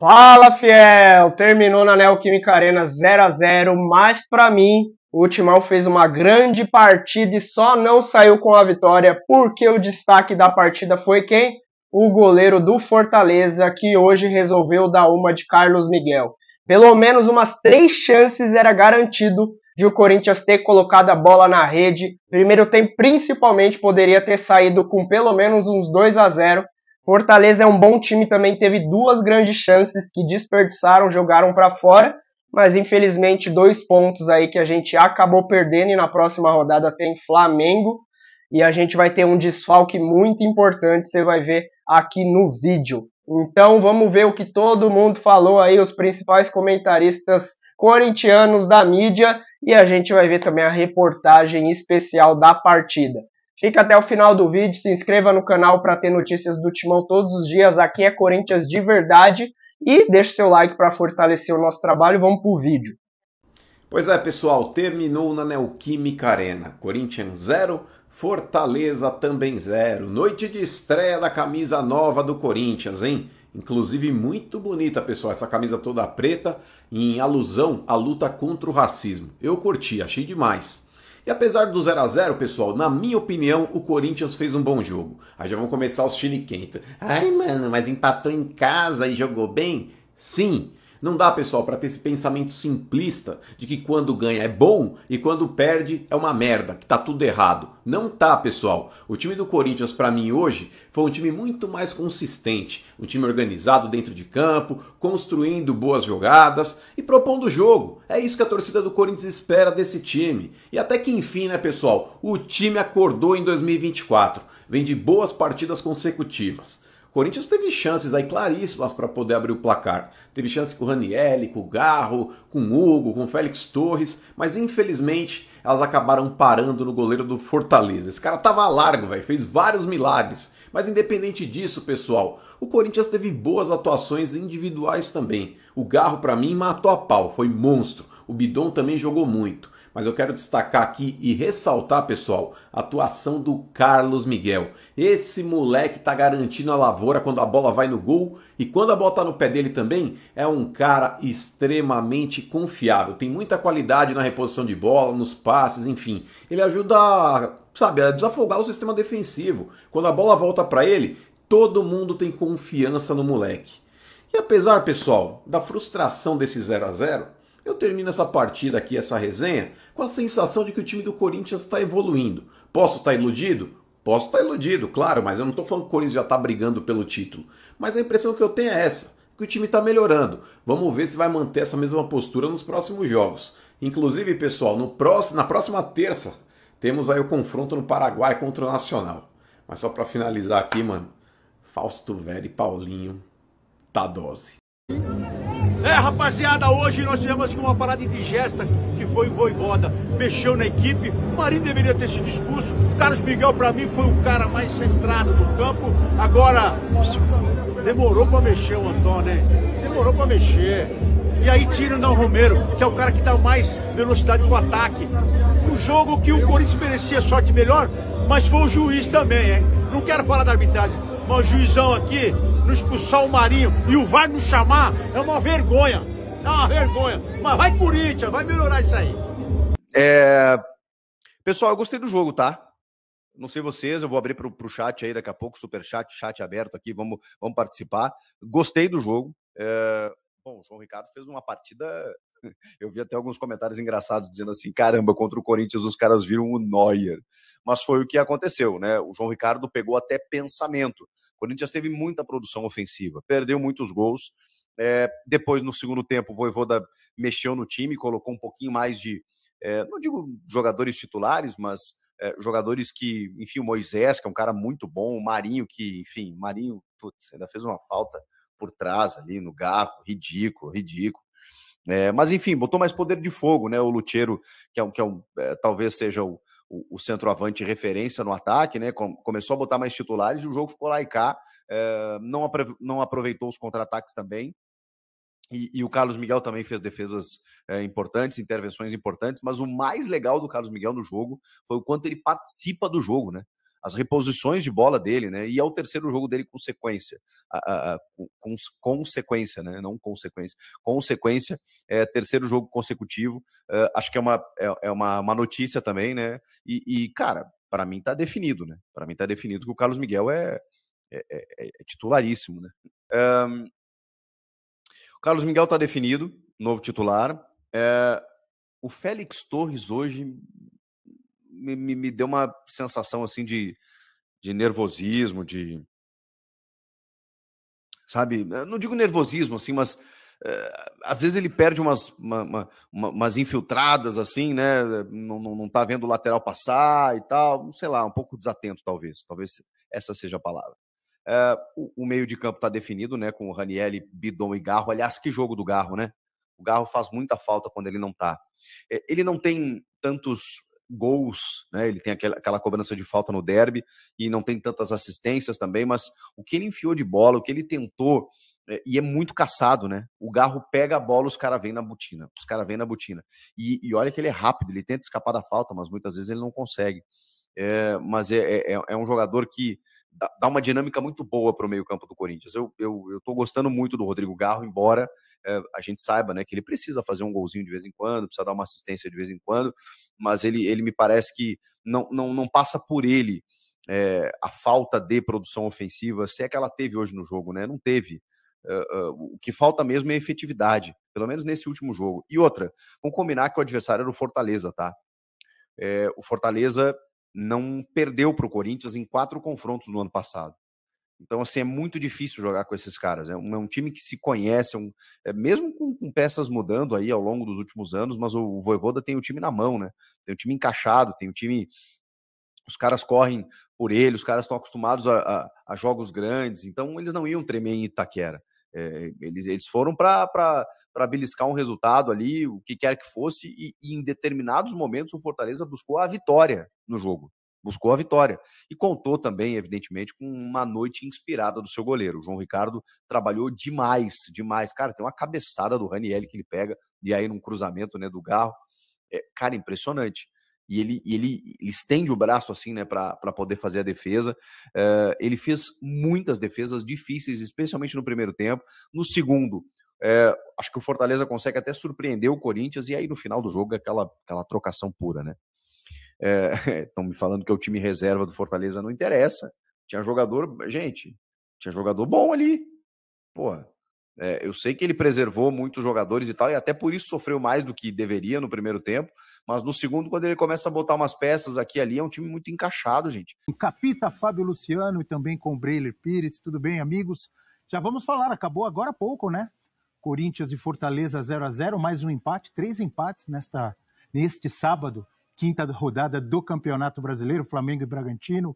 Fala, fiel! Terminou na Neoquímica Arena 0-0, mas para mim o Timão fez uma grande partida e só não saiu com a vitória porque o destaque da partida foi quem? O goleiro do Fortaleza, que hoje resolveu dar uma de Carlos Miguel. Pelo menos umas 3 chances era garantido de o Corinthians ter colocado a bola na rede. Primeiro tempo, principalmente, poderia ter saído com pelo menos uns 2-0. Fortaleza é um bom time também, teve 2 grandes chances que desperdiçaram, jogaram para fora, mas infelizmente 2 pontos aí que a gente acabou perdendo e na próxima rodada tem Flamengo e a gente vai ter um desfalque muito importante, você vai ver aqui no vídeo. Então vamos ver o que todo mundo falou aí, os principais comentaristas corintianos da mídia e a gente vai ver também a reportagem especial da partida. Fica até o final do vídeo, se inscreva no canal para ter notícias do Timão todos os dias. Aqui é Corinthians de verdade. E deixe seu like para fortalecer o nosso trabalho. Vamos pro vídeo. Pois é, pessoal, terminou na Neoquímica Arena. Corinthians 0, Fortaleza também 0. Noite de estreia da camisa nova do Corinthians, hein? Inclusive muito bonita, pessoal, essa camisa toda preta em alusão à luta contra o racismo. Eu curti, achei demais. E apesar do 0-0, pessoal, na minha opinião, o Corinthians fez um bom jogo. Aí já vão começar os chiliquenta. Ai, mano, mas empatou em casa e jogou bem? Sim. Não dá, pessoal, para ter esse pensamento simplista de que quando ganha é bom e quando perde é uma merda, que tá tudo errado. Não tá, pessoal. O time do Corinthians, para mim, hoje, foi um time muito mais consistente. Um time organizado dentro de campo, construindo boas jogadas e propondo o jogo. É isso que a torcida do Corinthians espera desse time. E até que enfim, né, pessoal, o time acordou em 2024. Vem de boas partidas consecutivas. O Corinthians teve chances aí claríssimas para poder abrir o placar. Teve chance com o Ranieri, com o Garro, com o Hugo, com o Félix Torres, mas infelizmente elas acabaram parando no goleiro do Fortaleza. Esse cara tava largo, velho, fez vários milagres. Mas independente disso, pessoal, o Corinthians teve boas atuações individuais também. O Garro, para mim, matou a pau, foi monstro. O Bidon também jogou muito. Mas eu quero destacar aqui e ressaltar, pessoal, a atuação do Carlos Miguel. Esse moleque tá garantindo a lavoura quando a bola vai no gol e quando a bola tá no pé dele também, é um cara extremamente confiável. Tem muita qualidade na reposição de bola, nos passes, enfim. Ele ajuda, a desafogar o sistema defensivo. Quando a bola volta para ele, todo mundo tem confiança no moleque. E apesar, pessoal, da frustração desse 0-0, eu termino essa partida aqui, essa resenha, com a sensação de que o time do Corinthians está evoluindo. Posso estar iludido? Posso estar iludido, claro, mas eu não estou falando que o Corinthians já está brigando pelo título. Mas a impressão que eu tenho é essa, que o time está melhorando. Vamos ver se vai manter essa mesma postura nos próximos jogos. Inclusive, pessoal, na próxima terça, temos aí o confronto no Paraguai contra o Nacional. Mas só para finalizar aqui, mano, Fausto Vera e Paulinho, tá dose. Rapaziada, hoje nós tivemos aqui uma parada indigesta que foi o Vojvoda. Mexeu na equipe, o Marinho deveria ter sido expulso. O Carlos Miguel, pra mim, foi o cara mais centrado do campo. Agora, demorou pra mexer o Antônio, né? Demorou pra mexer. E aí tira o Não Romero, que é o cara que dá mais velocidade pro ataque. Um jogo que o Corinthians merecia sorte melhor, mas foi o juiz também, hein? Não quero falar da arbitragem, mas o juizão aqui, não expulsar o Marinho e o VAR não chamar, é uma vergonha. É uma vergonha. Mas vai Corinthians, vai melhorar isso aí. Pessoal, eu gostei do jogo, tá? Não sei vocês, eu vou abrir pro chat aí daqui a pouco, superchat, chat aberto aqui, vamos participar. Gostei do jogo. Bom, o João Ricardo fez uma partida... Eu vi até alguns comentários engraçados dizendo assim, caramba, contra o Corinthians os caras viram o Neuer. Mas foi o que aconteceu, né? O João Ricardo pegou até pensamento. O Corinthians teve muita produção ofensiva, perdeu muitos gols. Depois, no segundo tempo, o Vojvoda mexeu no time, colocou um pouquinho mais de, não digo jogadores titulares, mas jogadores que, enfim, o Moisés, que é um cara muito bom, o Marinho, que, enfim, Marinho, putz, ainda fez uma falta por trás ali no Garro, ridículo. Mas enfim, botou mais poder de fogo, né? O Lucheiro, talvez seja o centroavante referência no ataque, né? Começou a botar mais titulares e o jogo ficou lá e cá. Não aproveitou os contra-ataques também. E o Carlos Miguel também fez defesas importantes, intervenções importantes, mas o mais legal do Carlos Miguel no jogo foi o quanto ele participa do jogo, né? as reposições de bola dele, né? E é o terceiro jogo dele com sequência, com sequência, né? Não consequência, com sequência, terceiro jogo consecutivo. Acho que é uma notícia também, né? Cara, para mim tá definido, né? Para mim tá definido que o Carlos Miguel é titularíssimo, né? O Carlos Miguel tá definido, novo titular. O Félix Torres hoje me deu uma sensação assim de nervosismo, sabe? Eu não digo nervosismo assim, mas às vezes ele perde umas infiltradas assim, né? Não tá vendo o lateral passar e tal, sei lá, um pouco desatento talvez essa seja a palavra. O meio de campo tá definido, né? Com o Ranieri, Bidon e Garro. Aliás, que jogo do Garro, né? O Garro faz muita falta quando ele não tá. Ele não tem tantos gols, né? Ele tem aquela cobrança de falta no derby e não tem tantas assistências também, mas o que ele enfiou de bola, o que ele tentou, e é muito caçado, né? O Garro pega a bola, os caras vêm na botina. E olha que ele é rápido, ele tenta escapar da falta, mas muitas vezes ele não consegue. Mas é um jogador que dá uma dinâmica muito boa para o meio-campo do Corinthians. Eu tô gostando muito do Rodrigo Garro, embora a gente saiba, né, que ele precisa fazer um golzinho de vez em quando, precisa dar uma assistência de vez em quando, mas ele me parece que não passa por ele a falta de produção ofensiva, se é que ela teve hoje no jogo, né? Não teve. O que falta mesmo é efetividade, pelo menos nesse último jogo. E outra, vamos combinar que o adversário era o Fortaleza, tá? O Fortaleza não perdeu para o Corinthians em 4 confrontos no ano passado. Então, assim, é muito difícil jogar com esses caras. É um time que se conhece, mesmo com peças mudando aí ao longo dos últimos anos, mas o Vojvoda tem o time na mão, né? Tem o time encaixado, tem o time... Os caras correm por ele, os caras estão acostumados a jogos grandes, então eles não iam tremer em Itaquera. Eles foram para beliscar um resultado ali, o que quer que fosse, e em determinados momentos o Fortaleza buscou a vitória no jogo. Buscou a vitória. E contou também, evidentemente, com uma noite inspirada do seu goleiro. O João Ricardo trabalhou demais. Cara, tem uma cabeçada do Ranieri que ele pega, e aí num cruzamento, né, do Garro. Cara, impressionante. E ele estende o braço assim, né, para poder fazer a defesa. Ele fez muitas defesas difíceis, especialmente no primeiro tempo. No segundo, acho que o Fortaleza consegue até surpreender o Corinthians, e aí no final do jogo é aquela trocação pura, né? Estão me falando que o time reserva do Fortaleza não interessa. Tinha jogador bom ali. Pô, eu sei que ele preservou muitos jogadores e tal, e até por isso sofreu mais do que deveria no primeiro tempo, mas no segundo, quando ele começa a botar umas peças aqui e ali, é um time muito encaixado, gente. O Capita, Fábio Luciano e também com o Breiler Pires. Tudo bem, amigos? Já vamos falar, acabou agora há pouco, né? Corinthians e Fortaleza 0-0, mais um empate, 3 empates neste sábado, quinta rodada do Campeonato Brasileiro, Flamengo e Bragantino,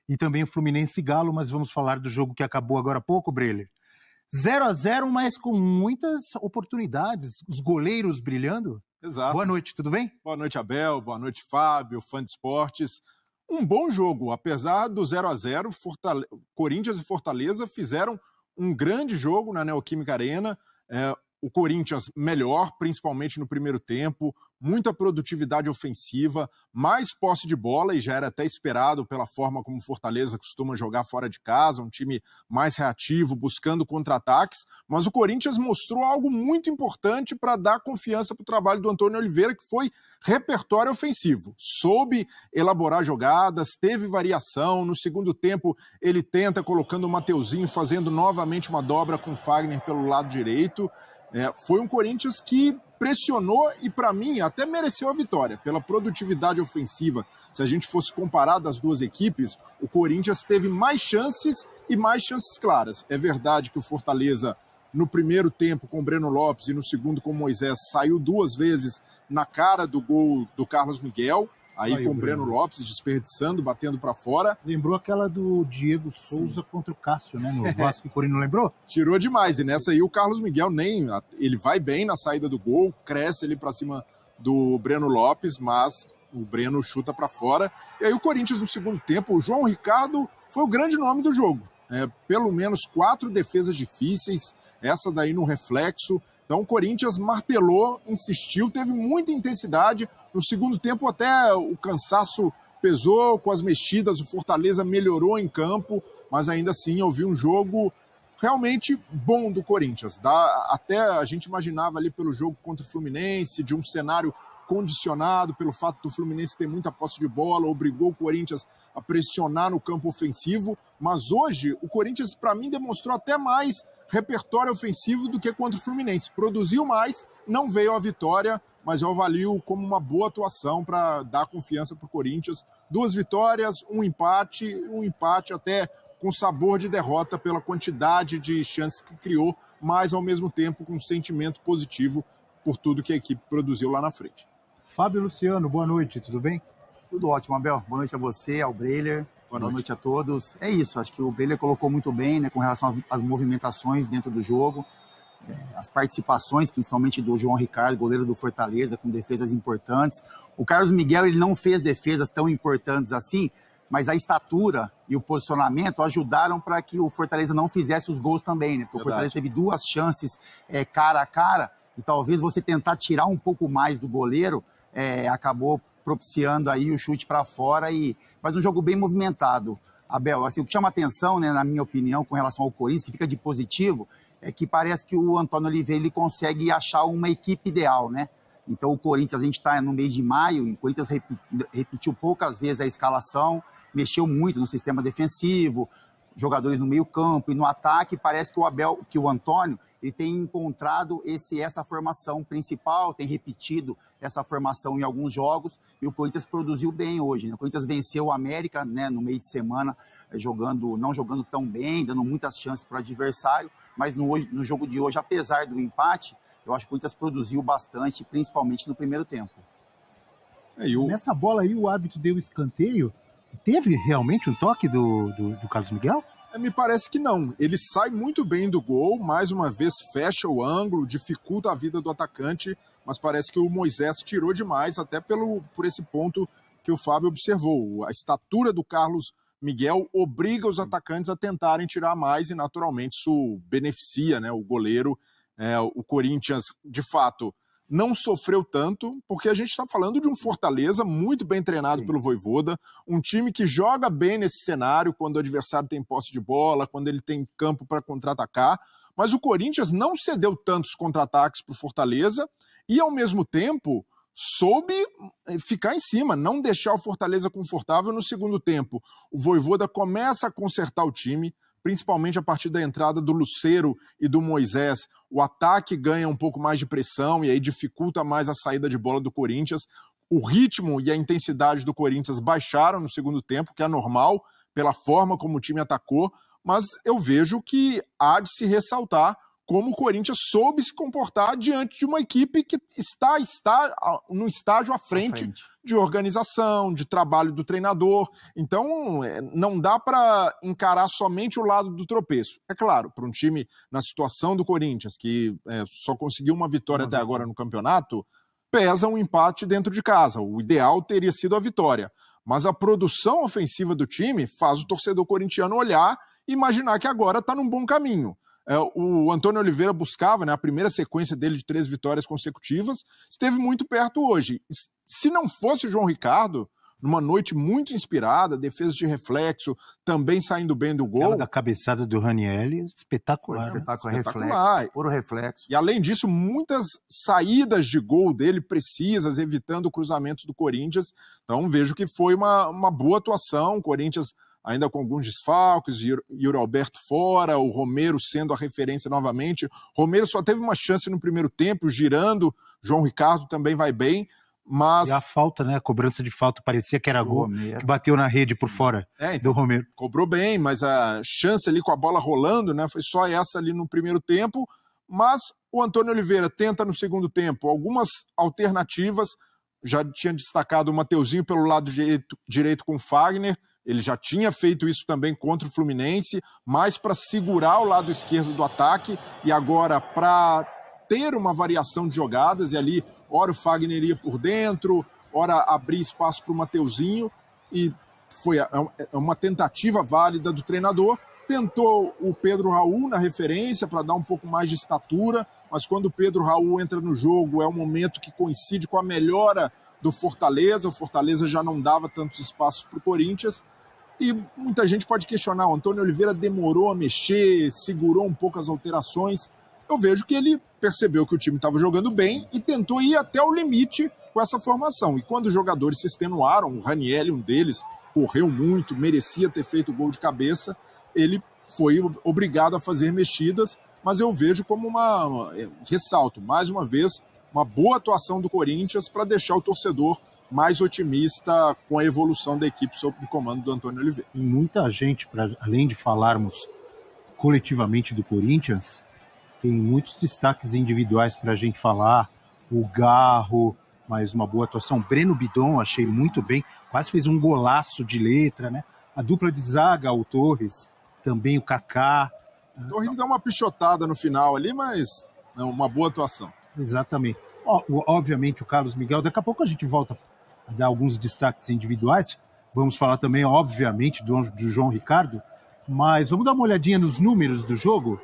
e também o Fluminense e Galo, mas vamos falar do jogo que acabou agora há pouco, Breiler. 0-0, mas com muitas oportunidades, os goleiros brilhando. Exato. Boa noite, tudo bem? Boa noite, Abel, boa noite, Fábio, fã de esportes. Um bom jogo, apesar do 0-0, Corinthians e Fortaleza fizeram um grande jogo na Neoquímica Arena. O Corinthians melhor, principalmente no primeiro tempo, muita produtividade ofensiva, mais posse de bola, e já era até esperado pela forma como o Fortaleza costuma jogar fora de casa, um time mais reativo, buscando contra-ataques, mas o Corinthians mostrou algo muito importante para dar confiança para o trabalho do Antônio Oliveira, que foi repertório ofensivo. Soube elaborar jogadas, teve variação, no segundo tempo ele tenta colocando o Mateuzinho, fazendo novamente uma dobra com o Fagner pelo lado direito. Foi um Corinthians que pressionou e, para mim, até mereceu a vitória pela produtividade ofensiva. Se a gente fosse comparar das duas equipes, o Corinthians teve mais chances e mais chances claras. É verdade que o Fortaleza, no primeiro tempo com o Breno Lopes e no segundo com o Moisés, saiu 2 vezes na cara do gol do Carlos Miguel, aí com o Breno Lopes desperdiçando, batendo para fora. Lembrou aquela do Diego Souza contra o Cássio, né? No Vasco, o Corinthians, não lembrou? Tirou demais, e nessa aí o Carlos Miguel ele vai bem na saída do gol, cresce ali para cima do Breno Lopes, mas o Breno chuta para fora. E aí o Corinthians no segundo tempo, o João Ricardo foi o grande nome do jogo. Pelo menos 4 defesas difíceis, essa daí no reflexo. Então o Corinthians martelou, insistiu, teve muita intensidade. No segundo tempo até o cansaço pesou, com as mexidas, o Fortaleza melhorou em campo, mas ainda assim eu vi um jogo realmente bom do Corinthians. Até a gente imaginava ali pelo jogo contra o Fluminense, de um cenário condicionado pelo fato do Fluminense ter muita posse de bola, obrigou o Corinthians a pressionar no campo ofensivo, mas hoje o Corinthians, para mim, demonstrou até mais repertório ofensivo do que contra o Fluminense. Produziu mais, não veio a vitória, mas eu avalio como uma boa atuação para dar confiança para o Corinthians. 2 vitórias, um empate até com sabor de derrota pela quantidade de chances que criou, mas ao mesmo tempo com um sentimento positivo por tudo que a equipe produziu lá na frente. Fábio Luciano, boa noite, tudo bem? Tudo ótimo, Abel. Boa noite a você, ao Breiler. Boa noite a todos. É isso, acho que o Breiler colocou muito bem, né, com relação às movimentações dentro do jogo, as participações, principalmente do João Ricardo, goleiro do Fortaleza, com defesas importantes. O Carlos Miguel, ele não fez defesas tão importantes assim, mas a estatura e o posicionamento ajudaram para que o Fortaleza não fizesse os gols também, né? Porque o Fortaleza teve 2 chances cara a cara, e talvez você tentar tirar um pouco mais do goleiro acabou propiciando aí o chute para fora, mas um jogo bem movimentado. Abel, assim, o que chama atenção, né, na minha opinião, com relação ao Corinthians, que fica de positivo, é que parece que o Antônio Oliveira ele consegue achar uma equipe ideal, né? Então o Corinthians, a gente está no mês de maio, o Corinthians repetiu poucas vezes a escalação, mexeu muito no sistema defensivo, jogadores no meio campo e no ataque. Parece que o Antônio ele tem encontrado essa formação principal, tem repetido essa formação em alguns jogos, e o Corinthians produziu bem hoje, né? O Corinthians venceu o América, né, no meio de semana, não jogando tão bem, dando muitas chances para o adversário, mas no jogo de hoje, apesar do empate, eu acho que o Corinthians produziu bastante, principalmente no primeiro tempo. Nessa bola aí, o árbitro deu escanteio. Teve realmente um toque do Carlos Miguel? Me parece que não. Ele sai muito bem do gol, mais uma vez fecha o ângulo, dificulta a vida do atacante, mas parece que o Moisés tirou demais, até por esse ponto que o Fábio observou. A estatura do Carlos Miguel obriga os atacantes a tentarem tirar mais e, naturalmente, isso beneficia, né, o goleiro. O Corinthians, de fato, não sofreu tanto, porque a gente está falando de um Fortaleza muito bem treinado pelo Vojvoda, um time que joga bem nesse cenário, quando o adversário tem posse de bola, quando ele tem campo para contra-atacar, mas o Corinthians não cedeu tantos contra-ataques para o Fortaleza e, ao mesmo tempo, soube ficar em cima, não deixar o Fortaleza confortável no segundo tempo. O Vojvoda começa a consertar o time, principalmente a partir da entrada do Lucero e do Moisés. O ataque ganha um pouco mais de pressão e aí dificulta mais a saída de bola do Corinthians. O ritmo e a intensidade do Corinthians baixaram no segundo tempo, que é normal, pela forma como o time atacou, mas eu vejo que há de se ressaltar como o Corinthians soube se comportar diante de uma equipe que está num estágio à frente de organização, de trabalho do treinador. Então, não dá para encarar somente o lado do tropeço. É claro, para um time na situação do Corinthians, que só conseguiu uma vitória até agora no campeonato, pesa um empate dentro de casa. O ideal teria sido a vitória. Mas a produção ofensiva do time faz o torcedor corintiano olhar e imaginar que agora está num bom caminho. O Antônio Oliveira buscava, né, a primeira sequência dele de 3 vitórias consecutivas, esteve muito perto hoje. Se não fosse o João Ricardo, numa noite muito inspirada, defesa de reflexo, também saindo bem do gol. Aquela da cabeçada do Ranieri, espetacular. Reflexo, puro reflexo. E além disso, muitas saídas de gol dele precisas, evitando cruzamentos do Corinthians. Então vejo que foi uma boa atuação. O Corinthians ainda com alguns desfalques, Yuri Alberto fora, o Romero sendo a referência novamente. Romero só teve uma chance no primeiro tempo, girando. João Ricardo também vai bem, mas... E a falta, né? A cobrança de falta parecia que era gol, que bateu na rede por fora do Romero. Cobrou bem, mas a chance ali com a bola rolando, né? Foi só essa ali no primeiro tempo. Mas o Antônio Oliveira tenta no segundo tempo algumas alternativas. Já tinha destacado o Mateuzinho pelo lado direito com o Fagner. Ele já tinha feito isso também contra o Fluminense, mais para segurar o lado esquerdo do ataque e agora para ter uma variação de jogadas. E ali, ora o Fagner ia por dentro, ora abrir espaço para o Mateuzinho. E foi uma tentativa válida do treinador. Tentou o Pedro Raul na referência para dar um pouco mais de estatura, mas quando o Pedro Raul entra no jogo é um momento que coincide com a melhora do Fortaleza. O Fortaleza já não dava tantos espaços para o Corinthians. E muita gente pode questionar, o Antônio Oliveira demorou a mexer, segurou um pouco as alterações. Eu vejo que ele percebeu que o time estava jogando bem e tentou ir até o limite com essa formação. E quando os jogadores se extenuaram, o Ranieri, um deles, correu muito, merecia ter feito o gol de cabeça, ele foi obrigado a fazer mexidas, mas eu vejo como ressalto, mais uma vez, uma boa atuação do Corinthians para deixar o torcedor mais otimista com a evolução da equipe sob o comando do Antônio Oliveira. E muita gente, além de falarmos coletivamente do Corinthians, tem muitos destaques individuais para a gente falar. O Garro, mais uma boa atuação. Breno Bidon, achei muito bem, quase fez um golaço de letra, né? A dupla de zaga, o Torres, também o Kaká. O Torres deu uma pichotada no final ali, mas não, uma boa atuação. Exatamente. Obviamente o Carlos Miguel, daqui a pouco a gente volta a dar alguns destaques individuais. Vamos falar também, obviamente, do João Ricardo, mas vamos dar uma olhadinha nos números do jogo,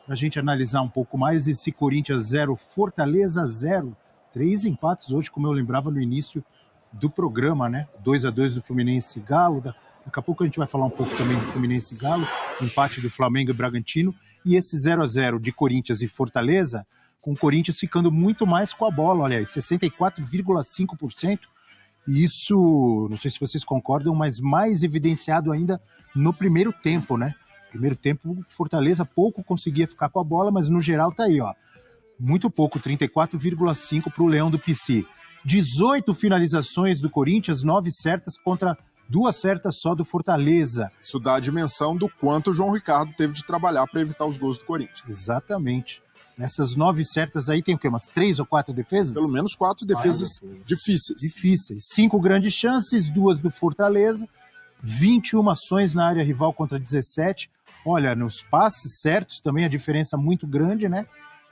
para a gente analisar um pouco mais esse Corinthians 0, Fortaleza 0. 3 empates hoje, como eu lembrava no início do programa, né? 2-2 do Fluminense e Galo. Daqui a pouco a gente vai falar um pouco também do Fluminense e Galo, empate do Flamengo e Bragantino, e esse 0-0 de Corinthians e Fortaleza, com o Corinthians ficando muito mais com a bola, olha aí, 64,5%. Isso, não sei se vocês concordam, mas mais evidenciado ainda no primeiro tempo, né? Primeiro tempo, Fortaleza pouco conseguia ficar com a bola, mas no geral tá aí, ó. Muito pouco, 34,5% para o Leão do Pici. 18 finalizações do Corinthians, 9 certas contra 2 certas só do Fortaleza. Isso dá a dimensão do quanto o João Ricardo teve de trabalhar para evitar os gols do Corinthians. Exatamente. Essas 9 certas aí tem o quê? Umas 3 ou 4 defesas? Pelo menos 4 defesas difíceis. Difíceis. 5 grandes chances, 2 do Fortaleza, 21 ações na área rival contra 17. Olha, nos passes certos também a diferença muito grande, né?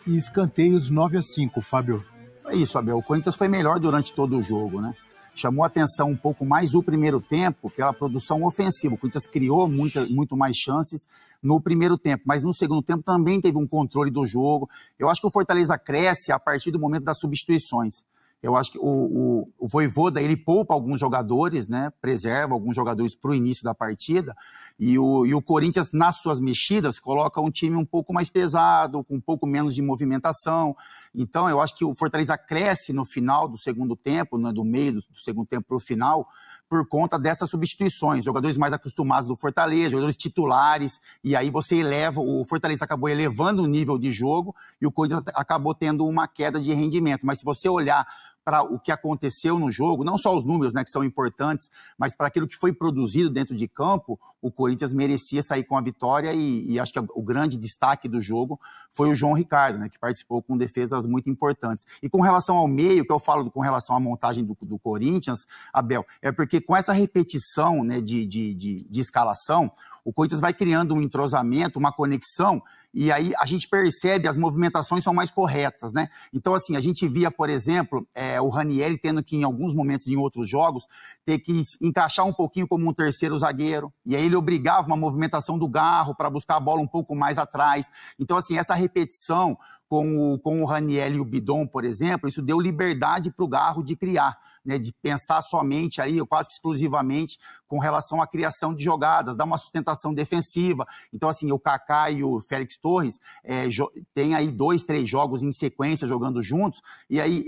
E escanteios 9-5, Fábio. É isso, Abel. O Corinthians foi melhor durante todo o jogo, né? Chamou a atenção um pouco mais o primeiro tempo pela produção ofensiva. O Corinthians criou muito mais chances no primeiro tempo, mas no segundo tempo também teve um controle do jogo. Eu acho que o Fortaleza cresce a partir do momento das substituições. Eu acho que o Vojvoda, ele poupa alguns jogadores, né? Preserva alguns jogadores para o início da partida, e o Corinthians, nas suas mexidas, coloca um time um pouco mais pesado, com um pouco menos de movimentação. Então, eu acho que o Fortaleza cresce no final do segundo tempo, né? Do meio do segundo tempo para o final, por conta dessas substituições. Jogadores mais acostumados do Fortaleza, jogadores titulares, e aí você eleva, o Fortaleza acabou elevando o nível de jogo, e o Corinthians acabou tendo uma queda de rendimento. Mas se você olhar para o que aconteceu no jogo, não só os números, né, que são importantes, mas para aquilo que foi produzido dentro de campo, o Corinthians merecia sair com a vitória, e acho que o grande destaque do jogo foi o João Ricardo, né, que participou com defesas muito importantes. E com relação ao meio, que eu falo com relação à montagem do Corinthians, Abel, é porque com essa repetição, né, de escalação, o Corinthians vai criando um entrosamento, uma conexão, e aí a gente percebe as movimentações são mais corretas, né? Então, assim, a gente via, por exemplo, o Ranieri tendo que, em alguns momentos, em outros jogos, ter que encaixar um pouquinho como um terceiro zagueiro, e aí ele obrigava uma movimentação do Garro para buscar a bola um pouco mais atrás. Então, assim, essa repetição com o Ranieri e o Bidon, por exemplo, isso deu liberdade para o Garro de criar, né, de pensar somente ali, quase que exclusivamente, com relação à criação de jogadas, dar uma sustentação defensiva. Então, assim, o Kaká e o Félix Torres tem aí 2, 3 jogos em sequência jogando juntos, e aí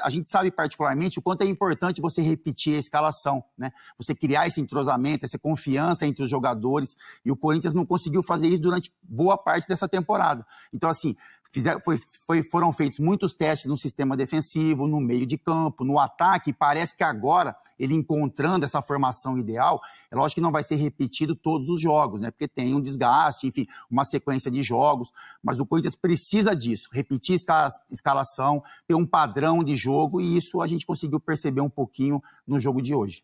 a gente sabe particularmente o quanto é importante você repetir a escalação, né? Você criar esse entrosamento, essa confiança entre os jogadores, e o Corinthians não conseguiu fazer isso durante boa parte dessa temporada. Então, assim, foram feitos muitos testes no sistema defensivo, no meio de campo, no ataque, e parece que agora, ele encontrando essa formação ideal, é lógico que não vai ser repetido todos os jogos, né? Porque tem um desgaste, enfim, uma sequência de jogos, mas o Corinthians precisa disso, repetir escalação, ter um padrão de jogo, e isso a gente conseguiu perceber um pouquinho no jogo de hoje.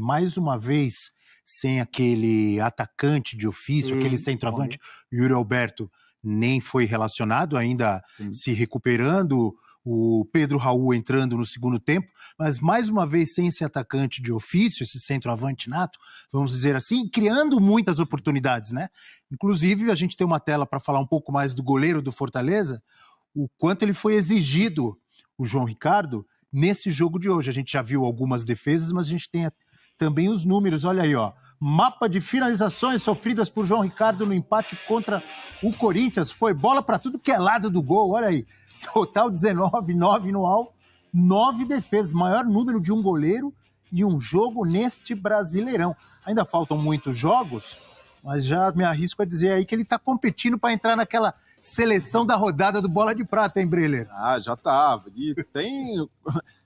Mais uma vez, sem aquele atacante de ofício, aquele centroavante, Yuri Alberto, nem foi relacionado, ainda se recuperando, o Pedro Raul entrando no segundo tempo, mas mais uma vez sem esse atacante de ofício, esse centroavante nato, vamos dizer assim, criando muitas oportunidades, né? Inclusive, a gente tem uma tela para falar um pouco mais do goleiro do Fortaleza, o quanto ele foi exigido, o João Ricardo, nesse jogo de hoje. A gente já viu algumas defesas, mas a gente tem também os números. Olha aí, ó. Mapa de finalizações sofridas por João Ricardo no empate contra o Corinthians. Foi bola para tudo que é lado do gol. Olha aí. Total 19, 9 no alvo, 9 defesas. Maior número de um goleiro e um jogo neste Brasileirão. Ainda faltam muitos jogos, mas já me arrisco a dizer aí que ele está competindo para entrar naquela seleção da rodada do Bola de Prata, hein, Breler? Ah, já estava. E tem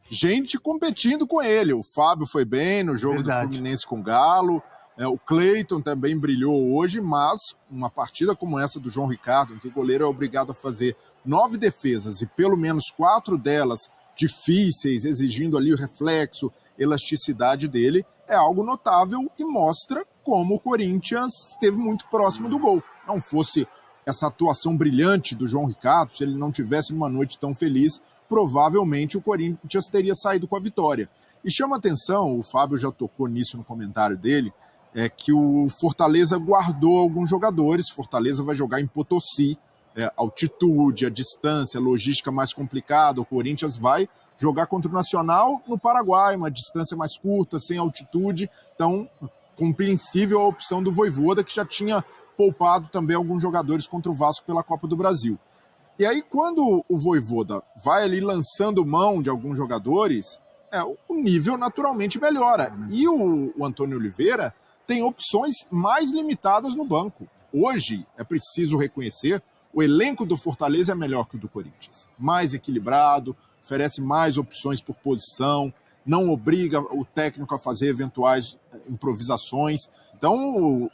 gente competindo com ele. O Fábio foi bem no jogo do Fluminense com o Galo. O Cleiton também brilhou hoje, mas uma partida como essa do João Ricardo, em que o goleiro é obrigado a fazer 9 defesas e pelo menos 4 delas difíceis, exigindo ali o reflexo, elasticidade dele, é algo notável e mostra como o Corinthians esteve muito próximo do gol. Não fosse essa atuação brilhante do João Ricardo, se ele não tivesse numa noite tão feliz, provavelmente o Corinthians teria saído com a vitória. E chama atenção, o Fábio já tocou nisso no comentário dele, é que o Fortaleza guardou alguns jogadores. Fortaleza vai jogar em Potosí, altitude, a distância, a logística mais complicada. O Corinthians vai jogar contra o Nacional no Paraguai, uma distância mais curta, sem altitude. Então, compreensível a opção do Vojvoda, que já tinha poupado também alguns jogadores contra o Vasco pela Copa do Brasil. E aí, quando o Vojvoda vai ali lançando mão de alguns jogadores, o nível naturalmente melhora. E o Antônio Oliveira tem opções mais limitadas no banco. Hoje, é preciso reconhecer, o elenco do Fortaleza é melhor que o do Corinthians. Mais equilibrado, oferece mais opções por posição, não obriga o técnico a fazer eventuais improvisações. Então,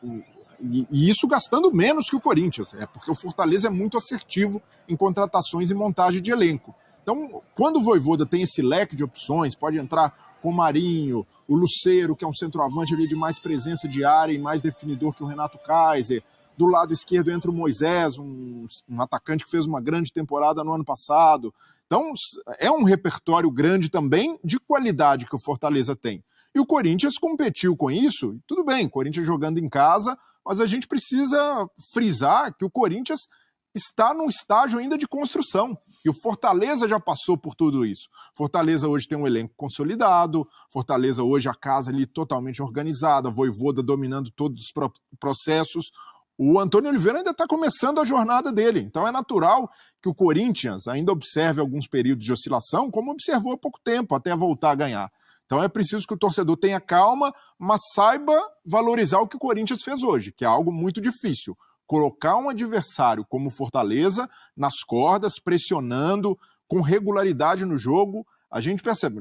e isso gastando menos que o Corinthians, porque o Fortaleza é muito assertivo em contratações e montagem de elenco. Então, quando o Vojvoda tem esse leque de opções, pode entrar com o Marinho, o Lucero, que é um centroavante ali de mais presença de área e mais definidor que o Renato Kaiser. Do lado esquerdo entra o Moisés, um atacante que fez uma grande temporada no ano passado. Então, é um repertório grande também de qualidade que o Fortaleza tem. E o Corinthians competiu com isso, tudo bem, o Corinthians jogando em casa, mas a gente precisa frisar que o Corinthians está num estágio ainda de construção. E o Fortaleza já passou por tudo isso. Fortaleza hoje tem um elenco consolidado, Fortaleza hoje a casa ali totalmente organizada, Vojvoda dominando todos os processos. O Antônio Oliveira ainda está começando a jornada dele. Então é natural que o Corinthians ainda observe alguns períodos de oscilação, como observou há pouco tempo, até voltar a ganhar. Então é preciso que o torcedor tenha calma, mas saiba valorizar o que o Corinthians fez hoje, que é algo muito difícil. Colocar um adversário como o Fortaleza nas cordas, pressionando, com regularidade no jogo. A gente percebe,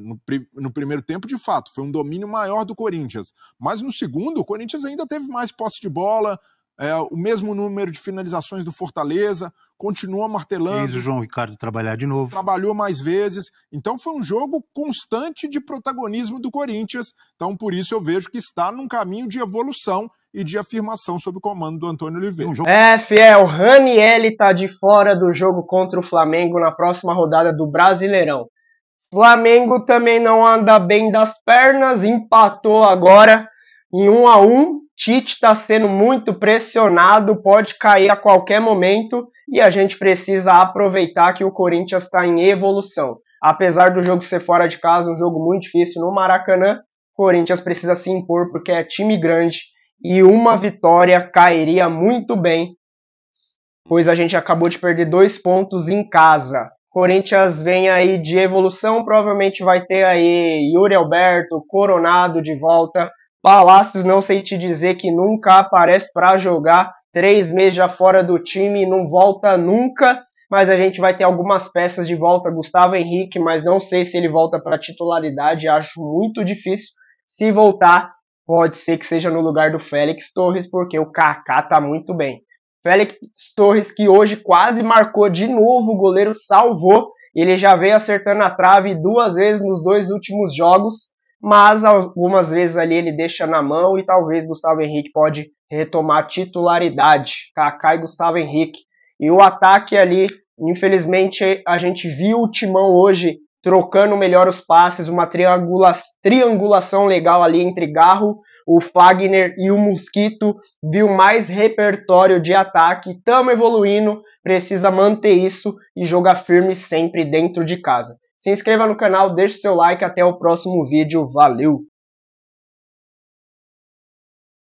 no primeiro tempo, de fato, foi um domínio maior do Corinthians. Mas no segundo, o Corinthians ainda teve mais posse de bola, o mesmo número de finalizações do Fortaleza, continua martelando. Fez o João Ricardo trabalhar de novo. Trabalhou mais vezes. Então foi um jogo constante de protagonismo do Corinthians. Então por isso eu vejo que está num caminho de evolução e de afirmação sob o comando do Antônio Oliveira. Fiel, Ranieri tá de fora do jogo contra o Flamengo na próxima rodada do Brasileirão. Flamengo também não anda bem das pernas, empatou agora em 1-1. Tite está sendo muito pressionado, pode cair a qualquer momento e a gente precisa aproveitar que o Corinthians está em evolução. Apesar do jogo ser fora de casa, um jogo muito difícil no Maracanã, o Corinthians precisa se impor porque é time grande e uma vitória cairia muito bem, pois a gente acabou de perder 2 pontos em casa. Corinthians vem aí de evolução, provavelmente vai ter aí Yuri Alberto, Coronado de volta. Palácios, não sei te dizer que nunca aparece para jogar, 3 meses já fora do time e não volta nunca, mas a gente vai ter algumas peças de volta, Gustavo Henrique, mas não sei se ele volta para titularidade, acho muito difícil. Se voltar, pode ser que seja no lugar do Félix Torres, porque o Kaká tá muito bem. Félix Torres, que hoje quase marcou de novo, o goleiro salvou, ele já veio acertando a trave 2 vezes nos 2 últimos jogos, mas algumas vezes ali ele deixa na mão e talvez Gustavo Henrique pode retomar titularidade. Kaká e Gustavo Henrique. E o ataque ali, infelizmente, a gente viu o Timão hoje trocando melhor os passes, uma triangulação legal ali entre Garro, o Fagner e o Mosquito, viu mais repertório de ataque, estamos evoluindo, precisa manter isso e jogar firme sempre dentro de casa. Se inscreva no canal, deixe seu like, até o próximo vídeo, valeu!